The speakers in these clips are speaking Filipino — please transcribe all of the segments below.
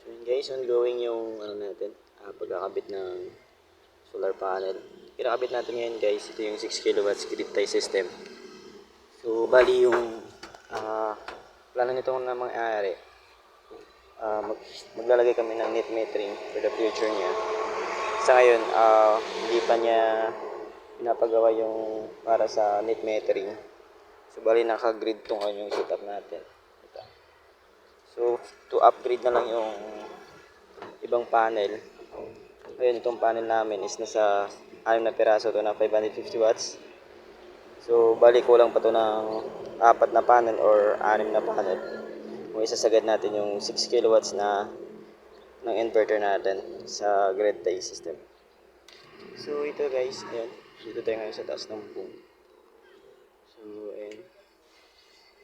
So yun guys, ongoing yung pagkakabit ng solar panel. Kinakabit natin ngayon guys, ito yung 6 kilowatts grid tie system. So bali yung ah, plano nito na mangyayari. Maglalagay kami ng net metering for the future niya. Sa ngayon, hindi pa niya pinapagawa yung para sa net metering. So bali naka-grid tong yung setup natin. Ito. So to upgrade na lang yung ibang panel. Ayun, itong panel namin is nasa 6 na piraso to na 550 watts. So bali kulang pa to ng 4 na panel or 6 na panel kung isasagad natin yung 6 kilowatts na ng inverter natin sa grid tie system. So ito guys, ayan, dito tayo ngayon sa taas ng boom. So ayan,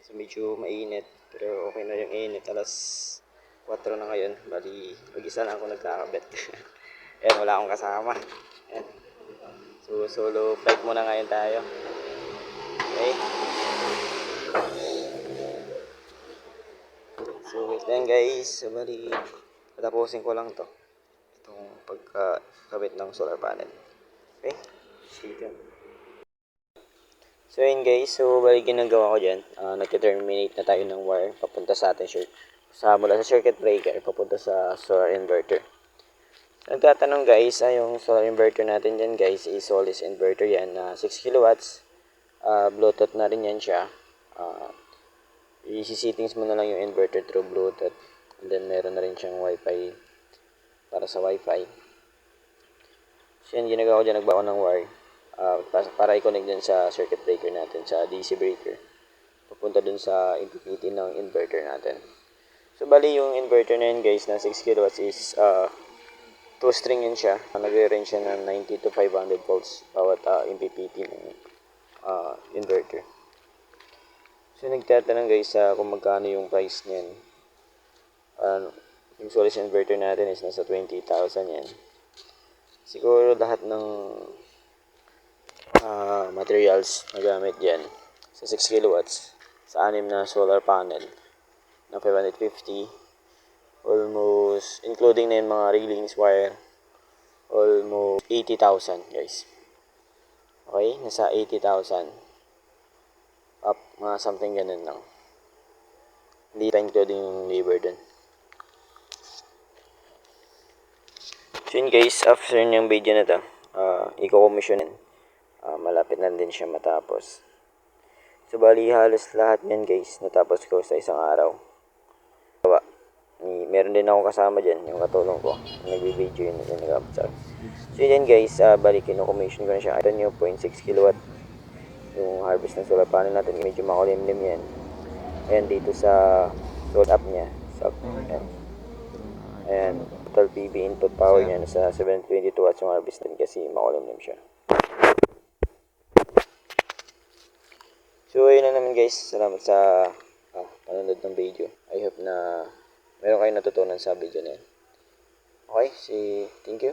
so medyo mainit pero okay na yung init. Alas 4 na ngayon, bali mag-isa lang ako nagkakabit. Ayan, wala akong kasama. Ayan. So solo flight muna ngayon tayo. Okay. So wait lang guys, so bali patapusin ko lang to, itong pagkakabit ng solar panel. Okay, see you. So yun guys, so bali ginagawa ko dyan, nag-terminate na tayo ng wire papunta sa ating mula sa circuit breaker papunta sa solar inverter. So, nagtatanong guys, yung solar inverter natin dyan guys is Solis inverter yan na 6 kilowatts. Bluetooth na rin yan siya. I-settings mo na lang yung inverter through Bluetooth. And then meron na rin siyang wifi para sa wifi. So yan, ginagawa ko dyan, nagbaon ng wire para i-connect dyan sa circuit breaker natin, sa DC breaker, papunta dun sa MPPT ng inverter natin. So bali yung inverter na yun guys na 6 kilowatts is 2 string yun siya. Nagre-range siya ng 90 to 500 volts bawat MPPT ng inverter. So nagtatanong guys kung magkano yung price niyan. Yung Solis inverter natin is nasa 20,000 yan. Siguro lahat ng materials na gamit dyan sa 6 kilowatts sa 6 na solar panel na 550, almost including na yung mga railings wire, almost 80,000 guys. Okay, nasa 80,000 up, mga something ganun lang. Hindi pa including yung labor dun. So yun guys, after yung video na to, i-commissionin. Malapit na din siya matapos. So bali halos lahat yan guys natapos ko sa isang araw. Meron din ako kasama dyan, yung katulong ko, nagbi-video yun nag-upload. So yun guys, bali kino-commission ko na siya. Ito nyo, 0.6 kilowatt yung harvest ng solar panel natin. Medyo makulimlim yan. Ayan dito sa load up nya. Ayan, total PV input power nya nasa 722 watts yung harvest din kasi makulimlim siya. So ayun na naman guys, salamat sa panonood ng video. I hope na meron kayong natutunan sa video na yan. Okay, thank you.